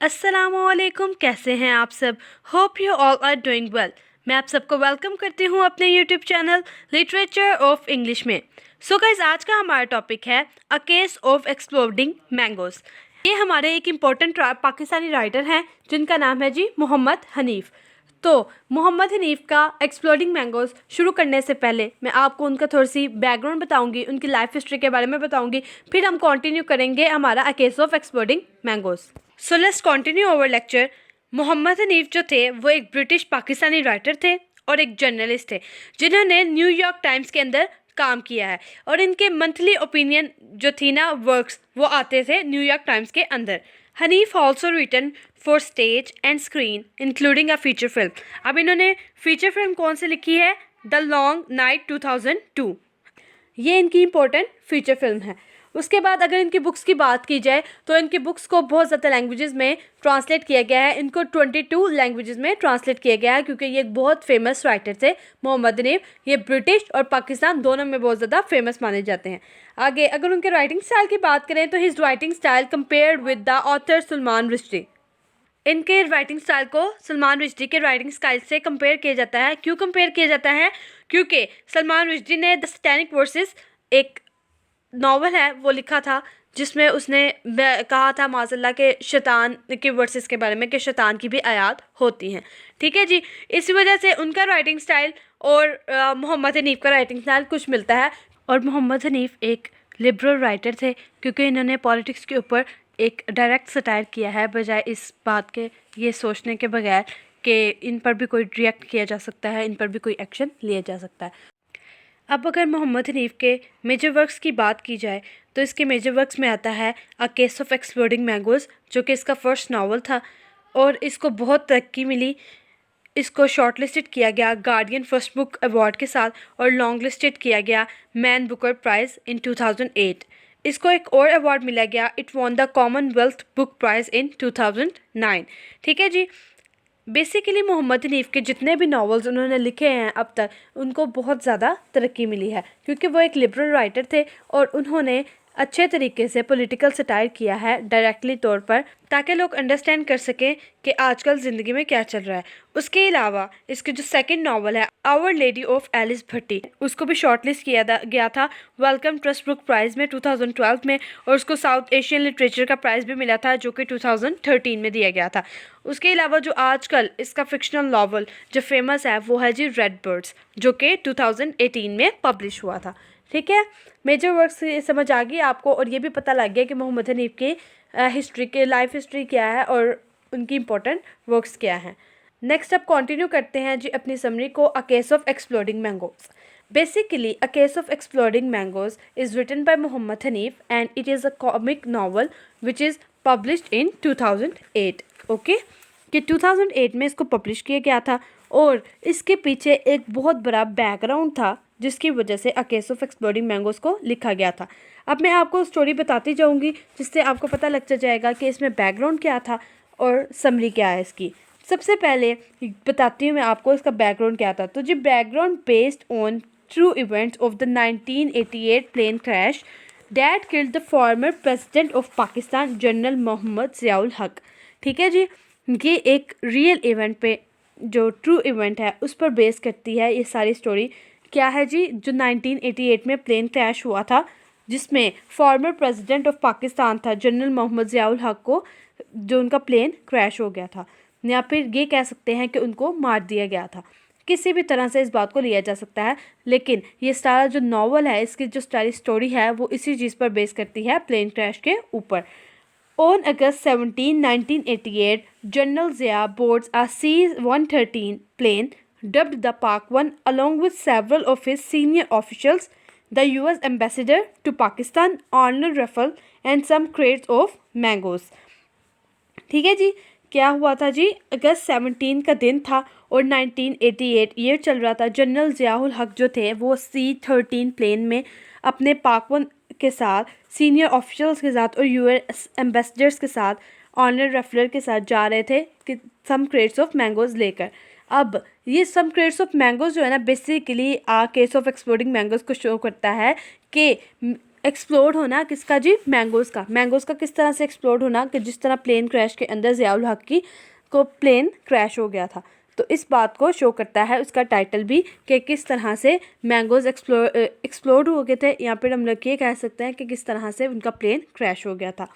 अस्सलामुअलैकुम, कैसे हैं आप सब। Hope you all are doing well. मैं आप सबको वेलकम करती हूं अपने YouTube channel literature of English में। सो गाइस, आज का हमारा टॉपिक है a case of exploding mangoes. ये हमारे एक इम्पोर्टेंट पाकिस्तानी राइटर हैं जिनका नाम है जी मोहम्मद हनीफ़। तो मोहम्मद हनीफ़ का एक्सप्लोडिंग मैंगोज़ शुरू करने से पहले मैं आपको उनका थोड़ी सी बैकग्राउंड बताऊंगी, उनकी लाइफ हिस्ट्री के बारे में बताऊंगी, फिर हम कंटिन्यू करेंगे हमारा a case of exploding mangoes. So let's continue our lecture. Mohammed Hanif जो थे वो एक ब्रिटिश पाकिस्तानी राइटर थे और एक जर्नलिस्ट थे जिन्होंने न्यूयॉर्क टाइम्स के अंदर काम किया है, और इनके मंथली ओपिनियन जो थी ना वर्क्स वो आते थे न्यूयॉर्क टाइम्स के अंदर। Hanif also written for stage and screen including a feature film. अब इन्होंने फीचर फिल्म कौन सी लिखी है? The long night 2002। ये इनकी इम्पोर्टेंट फीचर फिल्म है। उसके बाद अगर इनकी बुक्स की बात की जाए तो इनकी बुक्स को बहुत ज़्यादा लैंग्वेजेस में ट्रांसलेट किया गया है। इनको 22 लैंग्वेजेस में ट्रांसलेट किया गया है क्योंकि ये एक बहुत फेमस राइटर थे मोहम्मद हनीफ। ये ब्रिटिश और पाकिस्तान दोनों में बहुत ज़्यादा फेमस माने जाते हैं। आगे अगर उनके राइटिंग स्टाइल की बात करें तो his writing style compared with the author Salman Rushdie. इनके राइटिंग स्टाइल को सलमान रुश्दी के राइटिंग स्टाइल से कंपेयर किया जाता है। क्यों कंपेयर किया जाता है? क्योंकि सलमान रुश्दी ने द सैटेनिक वर्सेस एक नावल है वो लिखा था जिसमें उसने कहा था माज़अल्लाह के शैतान के वर्सेस के बारे में कि शैतान की भी आयात होती हैं। ठीक है जी, इसी वजह से उनका राइटिंग स्टाइल और मोहम्मद हनीफ़ का राइटिंग स्टाइल कुछ मिलता है। और मोहम्मद हनीफ़ एक लिबरल राइटर थे क्योंकि इन्होंने पॉलिटिक्स के ऊपर एक डायरेक्ट सटायर किया है, बजाय इस बात के ये सोचने के बगैर कि इन पर भी कोई रिएक्ट किया जा सकता है, इन पर भी कोई एक्शन लिया जा सकता है। अब अगर मोहम्मद हनीफ़ के मेजर वर्क्स की बात की जाए तो इसके मेजर वर्क्स में आता है a case of exploding mangoes, जो कि इसका फर्स्ट नावल था और इसको बहुत तरक्की मिली। इसको शॉर्ट लिस्टेड किया गया गार्डियन फर्स्ट बुक अवार्ड के साथ और लॉन्ग लिस्टेड किया गया मैन बुकर प्राइज़ इन 2008। इसको एक और अवार्ड मिला गया, it won the Commonwealth book price इन 2009। ठीक है जी, बेसिकली मोहम्मद हनीफ़ के जितने भी नावल्स उन्होंने लिखे हैं अब तक, उनको बहुत ज़्यादा तरक्की मिली है क्योंकि वो एक लिबरल राइटर थे और उन्होंने अच्छे तरीके से पॉलिटिकल सटायर किया है डायरेक्टली तौर पर, ताकि लोग अंडरस्टैंड कर सकें कि आजकल ज़िंदगी में क्या चल रहा है। उसके अलावा इसके जो सेकंड नावल है आवर लेडी ऑफ एलिस भट्टी, उसको भी शॉर्टलिस्ट किया गया था वेलकम ट्रस्ट बुक प्राइज़ में 2012 में, और उसको साउथ एशियन लिटरेचर का प्राइज़ भी मिला था जो कि 2013 में दिया गया था। उसके अलावा जो आजकल इसका फिक्शनल नावल जो फेमस है वो है जी रेड बर्ड्स, जो कि 2018 में पब्लिश हुआ था। ठीक है, मेजर वर्क्स समझ आ गई आपको और ये भी पता लग गया कि मोहम्मद हनीफ़ की हिस्ट्री के लाइफ हिस्ट्री क्या है और उनकी इम्पोर्टेंट वर्क्स क्या हैं। नेक्स्ट अब कंटिन्यू करते हैं जी अपनी समरी को। A case of exploding mangoes. Basically a case of exploding mangoes is written by Mohammed Hanif and it is a comic novel which is published in 2008। Okay, कि 2008 में इसको पब्लिश किया गया था और इसके पीछे एक बहुत बड़ा बैकग्राउंड था जिसकी वजह से अ केस ऑफ एक्सप्लोडिंग मैंगोज़ को लिखा गया था। अब मैं आपको स्टोरी बताती जाऊंगी जिससे आपको पता लग जाएगा कि इसमें बैकग्राउंड क्या था और समरी क्या है इसकी। सबसे पहले बताती हूँ मैं आपको इसका बैकग्राउंड क्या था। तो जी background based on true events of the 1988 plane crash that killed the former president of Pakistan general Mohammad Ziaul Haq. ठीक है जी, ये एक रियल इवेंट पे जो ट्रू इवेंट है उस पर बेस करती है ये सारी स्टोरी। क्या है जी, जो 1988 में प्लेन क्रैश हुआ था जिसमें फॉर्मर प्रेसिडेंट ऑफ पाकिस्तान था जनरल मोहम्मद ज़ियाउल हक को, जो उनका प्लेन क्रैश हो गया था, या फिर ये कह सकते हैं कि उनको मार दिया गया था। किसी भी तरह से इस बात को लिया जा सकता है, लेकिन ये सारा जो नावल है इसकी जो सारी स्टोरी है वो इसी चीज़ पर बेस करती है, प्लेन क्रैश के ऊपर। On August 17, 1988, General Zia boards a C-113 plane dubbed the Pak 1 along with several of his senior officials, the US ambassador to Pakistan, Arnold Raffel, and some crates of mangoes. ठीक है जी, क्या हुआ था जी, अगस्त 17 का दिन था और 1988 ईयर चल रहा था। जनरल ज़ियाउल हक जो थे वो C-13 प्लेन में अपने पाक 1 के साथ, सीनियर ऑफिशियल्स के साथ और यूएस एम्बेसडर्स के साथ, ऑनर रेफलर के साथ जा रहे थे कि सम क्रेट्स ऑफ मैंगोज़ लेकर। अब ये सम क्रेट्स ऑफ मैंगोज़ जो है ना basically case of exploding mangoes को शो करता है कि एक्सप्लोड होना किसका जी, मैंगोज़ का। मैंगोज़ का किस तरह से एक्सप्लोड होना कि जिस तरह प्लेन क्रैश के अंदर ज़ियाउल हक की को प्लेन क्रैश हो गया था। तो इस बात को शो करता है उसका टाइटल भी कि किस तरह से मैंगोज़ एक्सप्लोड हो गए थे। यहाँ पर हम लोग ये कह सकते हैं कि किस तरह से उनका प्लेन क्रैश हो गया था।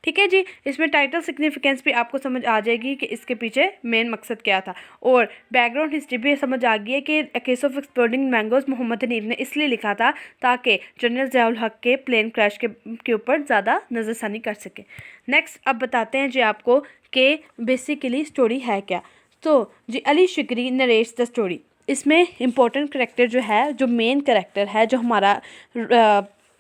ठीक है जी, इसमें टाइटल सिग्निफिकेंस भी आपको समझ आ जाएगी कि इसके पीछे मेन मकसद क्या था, और बैकग्राउंड हिस्ट्री भी समझ आ गई है कि a case of exploding mangoes Mohammed Hanif ने इसलिए लिखा था ताकि जनरल ज़ियाउल हक के प्लेन क्रैश के ऊपर ज़्यादा नज़रसानी कर सके। नेक्स्ट अब बताते हैं जी आपको कि बेसिकली स्टोरी है क्या। तो जी अली शिकरी नरेट्स द स्टोरी। इसमें इम्पोर्टेंट करेक्टर जो है, जो मेन करेक्टर है, जो हमारा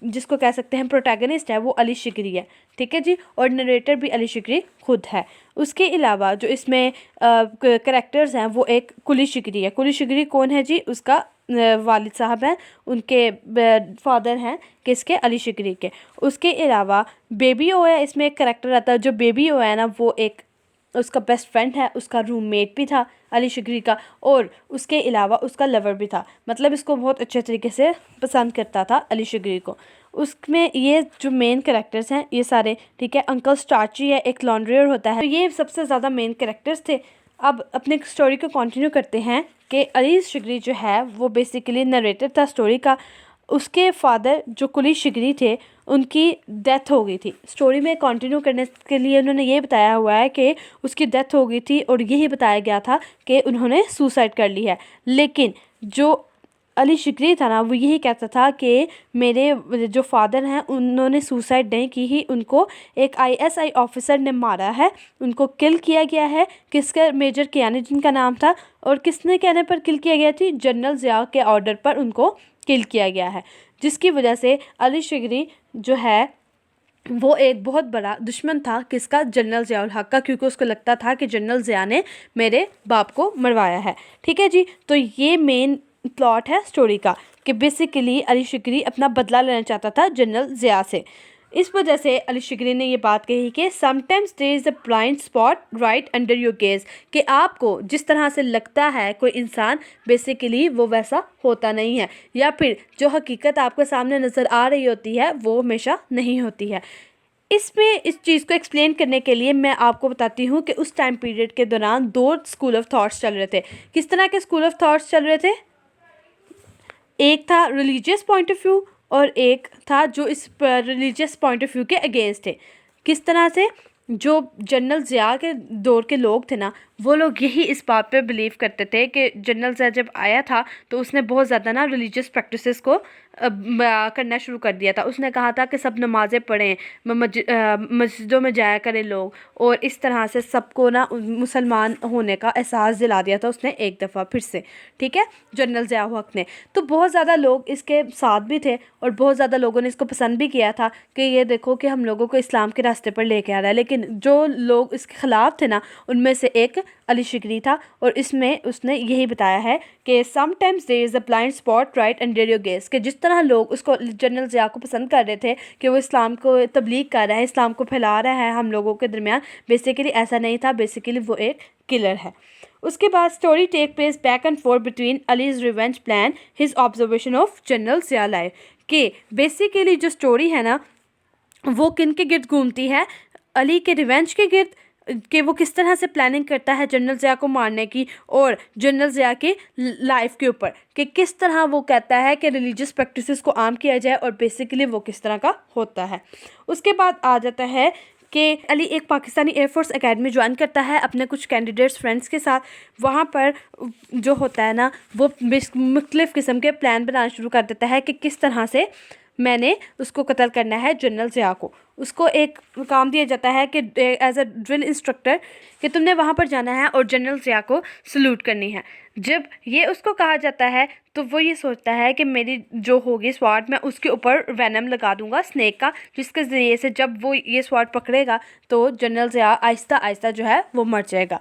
जिसको कह सकते हैं प्रोटैगनिस्ट है, वो अली शिकरी है। ठीक है जी, और नरेटर भी अली शिकरी खुद है। उसके अलावा जो इसमें करेक्टर्स हैं वो एक कुली शिकरी है। कुली शिकरी कौन है जी, उसका वालिद साहब हैं, उनके फादर हैं किसके, अली शिकरी के। उसके अलावा बेबी ओ है, इसमें एक करेक्टर आता है। जो बेबी ओ है ना, वो एक उसका बेस्ट फ्रेंड है, उसका रूममेट भी था अली शिकरी का, और उसके अलावा उसका लवर भी था। मतलब इसको बहुत अच्छे तरीके से पसंद करता था अली शिकरी को। उसमें ये जो मेन कैरेक्टर्स हैं ये सारे, ठीक है। अंकल स्टार्ची है, एक लॉन्ड्रियर होता है, तो ये सबसे ज़्यादा मेन कैरेक्टर्स थे। अब अपने स्टोरी को कंटिन्यू करते हैं कि अली शिकरी जो है वो बेसिकली नरेटर था स्टोरी का। उसके फादर जो कुली शिकरी थे, उनकी डेथ हो गई थी। स्टोरी में कंटिन्यू करने के लिए उन्होंने ये बताया हुआ है कि उसकी डेथ हो गई थी, और यही बताया गया था कि उन्होंने सुसाइड कर ली है। लेकिन जो अली शिकरी था ना, वो यही कहता था कि मेरे जो फादर हैं उन्होंने सुसाइड नहीं की ही, उनको एक आईएसआई ऑफिसर ने मारा है, उनको किल किया गया है। किसका, मेजर कियानी जिनका नाम था, और किसने कहने पर किल किया गया थी, जनरल ज़िया के ऑर्डर पर उनको किल किया गया है। जिसकी वजह से अली शिकरी जो है वो एक बहुत बड़ा दुश्मन था किसका, जनरल ज़ियाउल हक का, क्योंकि उसको लगता था कि जनरल ज़िया ने मेरे बाप को मरवाया है। ठीक है जी, तो ये मेन प्लॉट है स्टोरी का कि बेसिकली अली शिकरी अपना बदला लेना चाहता था जनरल ज़िया से। इस वजह से अली शिकरी ने ये बात कही कि sometimes there is a blind spot right under your gaze, कि आपको जिस तरह से लगता है कोई इंसान, बेसिकली वो वैसा होता नहीं है, या फिर जो हकीकत आपके सामने नज़र आ रही होती है वो हमेशा नहीं होती है। इसमें इस चीज़ को एक्सप्लेन करने के लिए मैं आपको बताती हूँ कि उस टाइम पीरियड के दौरान दो स्कूल ऑफ थॉट्स चल रहे थे। किस तरह के स्कूल ऑफ थॉट्स चल रहे थे, एक था रिलीजियस पॉइंट ऑफ व्यू, और एक था जो इस रिलीजियस पॉइंट ऑफ व्यू के अगेंस्ट थे। किस तरह से, जो जनरल ज़िया के दौर के लोग थे ना, वो लोग यही इस बात पे बिलीव करते थे कि जनरल ज़िया जब आया था तो उसने बहुत ज़्यादा ना रिलीजियस प्रैक्टिसेस को करना शुरू कर दिया था। उसने कहा था कि सब नमाज़ें पढ़ें, मस्जिदों में जाया करें लोग, और इस तरह से सबको ना मुसलमान होने का एहसास दिला दिया था उसने एक दफ़ा फिर से। ठीक है, जनरल ज़िया हक ने। तो बहुत ज़्यादा लोग इसके साथ भी थे, और बहुत ज़्यादा लोगों ने इसको पसंद भी किया था कि ये देखो कि हम लोगों को इस्लाम के रास्ते पर लेके आ रहा है। लेकिन जो लोग इसके ख़िलाफ़ थे ना, उनमें से एक अली शिकरी था, और इसमें उसने यही बताया है कि sometimes there is a blind spot right under your gaze, कि जिस तरह लोग उसको जनरल ज़िया को पसंद कर रहे थे कि वो इस्लाम को तबलीग कर रहा है, इस्लाम को फैला रहा है हम लोगों के दरमियान, बेसिकली ऐसा नहीं था। बेसिकली वो एक किलर है। उसके बाद story take place back and forth between Ali's revenge plan, his observation of general Zia life, कि बेसिकली जो स्टोरी है ना वो किन के गिर्द घूमती है, अली के रिवेंज के गिर्द, कि वो किस तरह से प्लानिंग करता है जनरल ज़िया को मारने की, और जनरल ज़िया के लाइफ के ऊपर कि किस तरह वो कहता है कि रिलीजियस प्रैक्टिसेस को आम किया जाए, और बेसिकली वो किस तरह का होता है। उसके बाद आ जाता है कि अली एक पाकिस्तानी एयरफोर्स एकेडमी ज्वाइन करता है अपने कुछ कैंडिडेट्स फ्रेंड्स के साथ। वहाँ पर जो होता है ना, वो मुख्तलिफ़ किस्म के प्लान बनाना शुरू कर देता है कि किस तरह से मैंने उसको कत्ल करना है जनरल ज़िया को। उसको एक काम दिया जाता है कि एज अ ड्रिल इंस्ट्रक्टर कि तुमने वहाँ पर जाना है और जनरल ज़िया को सल्यूट करनी है। जब ये उसको कहा जाता है तो वो ये सोचता है कि मेरी जो होगी स्वाड, मैं उसके ऊपर वेनम लगा दूंगा स्नेक का, जिसके ज़रिए से जब वो ये स्वाड पकड़ेगा तो जनरल ज़िया आहिस्ता आहिस्ता जो है वो मर जाएगा।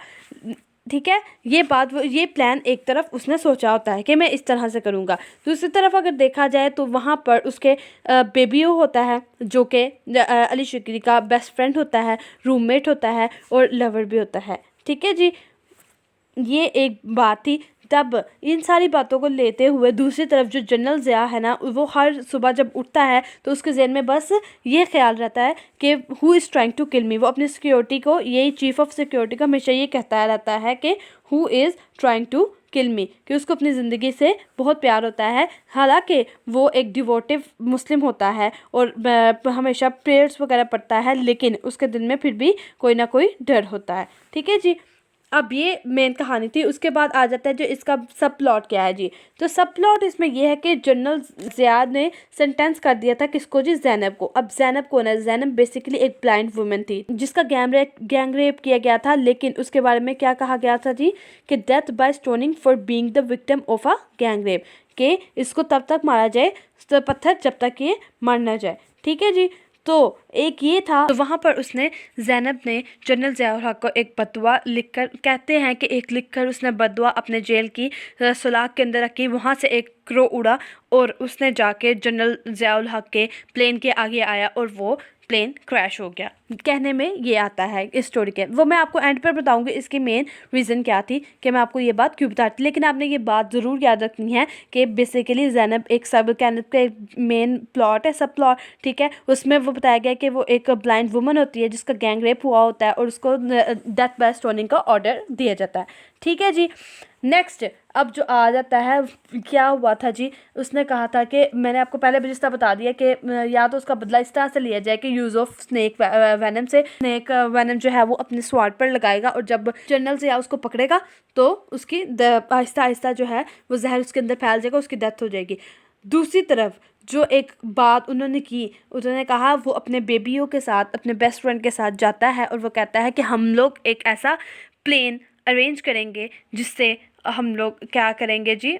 ठीक है, ये प्लान एक तरफ उसने सोचा होता है कि मैं इस तरह से करूँगा। दूसरी तरफ अगर देखा जाए तो वहाँ पर उसके बेबियो होता है, जो कि अली शिकरी का बेस्ट फ्रेंड होता है, रूममेट होता है, और लवर भी होता है। ठीक है जी, ये एक बात थी। तब इन सारी बातों को लेते हुए दूसरी तरफ जो जनरल ज़िया है ना, वो हर सुबह जब उठता है तो उसके ज़हन में बस ये ख्याल रहता है कि who is trying to kill me. वो अपनी सिक्योरिटी को, यही चीफ ऑफ सिक्योरिटी को हमेशा ये कहता रहता है कि who is trying to kill me, कि उसको अपनी ज़िंदगी से बहुत प्यार होता है। हालांकि वो एक डिवोटिव मुस्लिम होता है और हमेशा प्रेयर्स वगैरह पढ़ता है, लेकिन उसके दिल में फिर भी कोई ना कोई डर होता है। ठीक है जी, अब ये मेन कहानी थी। उसके बाद आ जाता है जो इसका सब प्लॉट क्या है जी। तो सब प्लॉट इसमें यह है कि जनरल ज़ियाद ने सेंटेंस कर दिया था किसको जी, ज़ैनब को। अब ज़ैनब कौन है? ज़ैनब बेसिकली एक ब्लाइंड वुमेन थी जिसका गैंग रेप किया गया था, लेकिन उसके बारे में क्या कहा गया था जी, कि death by stoning for being the victim of a gang rape, कि इसको तब तक मारा जाए पत्थर जब तक ये मर ना जाए। ठीक है जी, तो एक ये था। तो वहाँ पर उसने, ज़ैनब ने जनरल ज़ियाउल हक को एक बददुआ लिखकर, कहते हैं कि एक लिखकर उसने बददुआ अपने जेल की सुलाख के अंदर रखी। वहाँ से एक क्रो उड़ा और उसने जाके जनरल ज़ियाउल हक के प्लेन के आगे आया और वो प्लेन क्रैश हो गया। कहने में ये आता है इस स्टोरी के, वो मैं आपको एंड पर बताऊंगी इसकी मेन रीज़न क्या थी, कि मैं आपको ये बात क्यों बताती। लेकिन आपने ये बात ज़रूर याद रखनी है कि बेसिकली ज़ैनब एक सब कैनब का मेन प्लॉट है, सब प्लॉट। ठीक है, उसमें वो बताया गया कि वो एक ब्लाइंड वुमन होती है जिसका गैंग रेप हुआ होता है और उसको डेथ बाय स्टोनिंग का ऑर्डर दिया जाता है। ठीक है जी, नेक्स्ट अब जो आ जाता है, क्या हुआ था जी। उसने कहा था कि मैंने आपको पहले भी रिश्ता बता दिया कि या तो उसका बदला इस तरह से लिया जाए कि यूज़ ऑफ स्नेक वेनम से। स्नेक वेनम जो है वो अपने स्वाड पर लगाएगा और जब जनरल ज़िया उसको पकड़ेगा तो उसकी आहिस्ता आहिस्ता जो है वो जहर उसके अंदर फैल जाएगा, उसकी डेथ हो जाएगी। दूसरी तरफ जो एक बात उन्होंने की, उन्होंने कहा वो अपने बेबियों के साथ, अपने बेस्ट फ्रेंड के साथ जाता है और वो कहता है कि हम लोग एक ऐसा प्लेन अरेंज करेंगे जिससे हम लोग क्या करेंगे जी,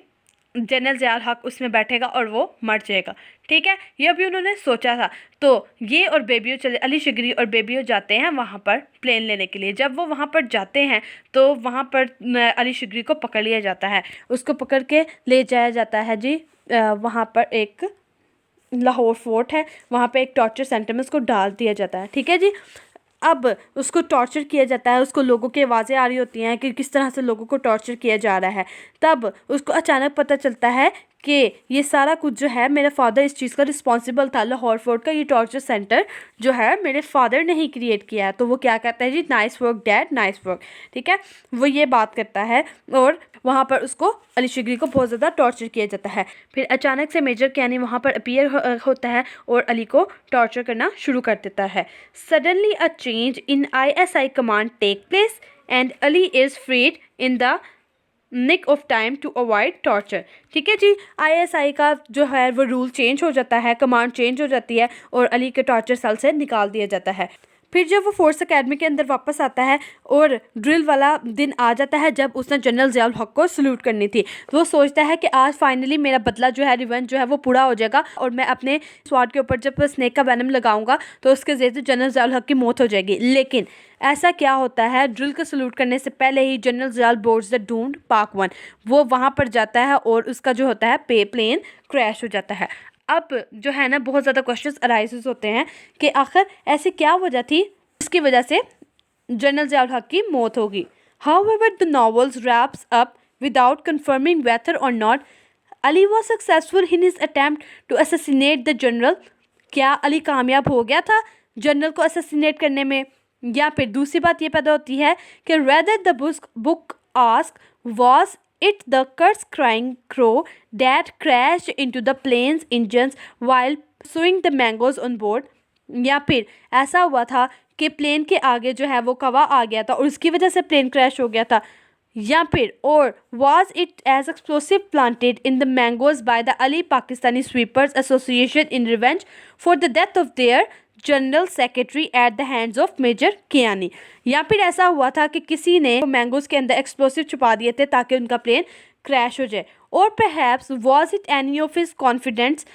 जनरल ज़ियाउल हक उसमें बैठेगा और वो मर जाएगा। ठीक है, ये भी उन्होंने सोचा था। तो ये और बेबियो चले, अली शिगरी और बेबियो जाते हैं वहाँ पर प्लेन लेने के लिए। जब वो वहाँ पर जाते हैं तो वहाँ पर अली शिगरी को पकड़ लिया जाता है, उसको पकड़ के ले जाया जाता है जी। वहाँ पर एक लाहौर फोर्ट है, वहाँ पे एक टॉर्चर सेंटर में उसको डाल दिया जाता है। ठीक है जी, अब उसको टॉर्चर किया जाता है, उसको लोगों की आवाज़ें आ रही होती हैं कि किस तरह से लोगों को टॉर्चर किया जा रहा है। तब उसको अचानक पता चलता है कि ये सारा कुछ जो है मेरा फादर इस चीज़ का रिस्पॉन्सिबल था। लाहौर फोर्ट का ये टॉर्चर सेंटर जो है मेरे फादर ने ही क्रिएट किया है। तो वो क्या कहता है जी, nice work dad, nice work. ठीक है, वो ये बात करता है और वहाँ पर उसको, अली शिगरी को बहुत ज़्यादा टॉर्चर किया जाता है। फिर अचानक से मेजर कियानी वहाँ पर अपीयर होता है और अली को टॉर्चर करना शुरू कर देता है। Suddenly a change in ISI command take place and Ali is freed in the nick of time to avoid torture. ठीक है जी, ISI का जो है वो रूल चेंज हो जाता है, कमांड चेंज हो जाती है और अली के टॉर्चर सेल से निकाल दिया जाता है। फिर जब वो फोर्स अकेडमी के अंदर वापस आता है और ड्रिल वाला दिन आ जाता है जब उसने जनरल ज़ियाउल हक को सल्यूट करनी थी, वो सोचता है कि आज फाइनली मेरा बदला जो है, रिवेंज जो है वो पूरा हो जाएगा और मैं अपने स्वाड के ऊपर जब स्नेक का वेनम लगाऊंगा तो उसके जरिए जनरल ज़ियाउल हक की मौत हो जाएगी। लेकिन ऐसा क्या होता है, ड्रिल को सल्यूट करने से पहले ही general Ziaul boards the doomed Pak 1, वो वहाँ पर जाता है और उसका जो होता है प्लेन क्रैश हो जाता है। अब जो है ना, बहुत ज़्यादा क्वेश्चंस अराइजेस होते हैं कि आखिर ऐसी क्या वजह थी इसकी वजह से जनरल ज़ियाउल हक की मौत होगी। However, the novels wraps up without confirming whether or not Ali was successful in his attempt to assassinate the general। क्या अली कामयाब हो गया था जनरल को असैसिनेट करने में? या फिर दूसरी बात ये पैदा होती है कि rather the book ask was it the curse crying crow that crashed into the plane's engines while pursuing the mangoes on board। या फिर ऐसा हुआ था कि प्लेन के आगे जो है वो कवा आ गया था और उसकी वजह से प्लेन क्रैश हो गया था। या फिर और was it as explosive planted in the mangoes by the Ali Pakistani Sweepers Association in revenge for the death of their general secretary at the hands of major Kiyani. या फिर ऐसा हुआ था कि किसी ने मैंगोज के अंदर एक्सप्लोसिव छुपा दिए थे ताकि उनका प्लेन क्रैश हो जाए। और perhaps was it any of his confidants,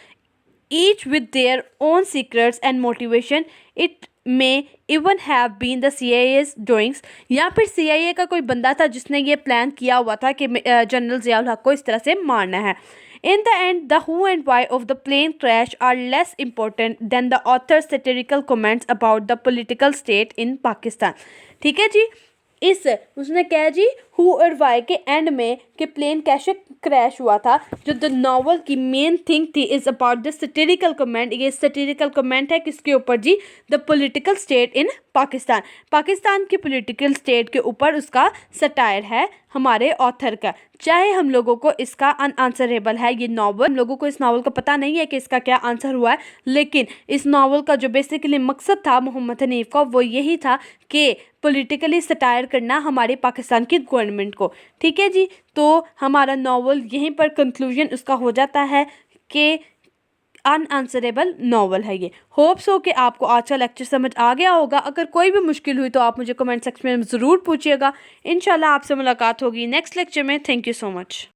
each with their own secrets and motivation? It may even have been the CIA's doings। या फिर CIA का कोई बंदा था जिसने ये प्लान किया हुआ था कि जनरल ज़ियाउल हक को इस तरह से मारना है। In the end, the who and why of the plane crash are less important than the author's satirical comments about the political state in Pakistan। ठीक है जी, इस उसने कहा जी हु और वाई के एंड में कि प्लेन कैसे क्रैश हुआ था। जो द नॉवल की मेन थिंग थी is about the satirical comment. ये सैटिरिकल कमेंट है किसके ऊपर जी? The political state in Pakistan. Pakistan की पॉलिटिकल स्टेट के ऊपर उसका सटायर है हमारे ऑथर का। चाहे हम लोगों को इसका अनआंसरेबल है ये नावल, हम लोगों को इस नावल का पता नहीं है कि इसका क्या आंसर हुआ है, लेकिन इस नावल का जो बेसिकली मकसद था मोहम्मद हनीफ का वो यही था कि पॉलिटिकली सटायर करना हमारे पाकिस्तान की गवर्नमेंट को। ठीक है जी, तो हमारा नावल यहीं पर कंक्लूजन उसका हो जाता है कि अनआंसरेबल नावल है ये। होप्स हो कि आपको आज का लेक्चर समझ आ गया होगा। अगर कोई भी मुश्किल हुई तो आप मुझे कमेंट सेक्शन में ज़रूर पूछिएगा। इंशाल्लाह आपसे मुलाकात होगी नेक्स्ट लेक्चर में। Thank you so much.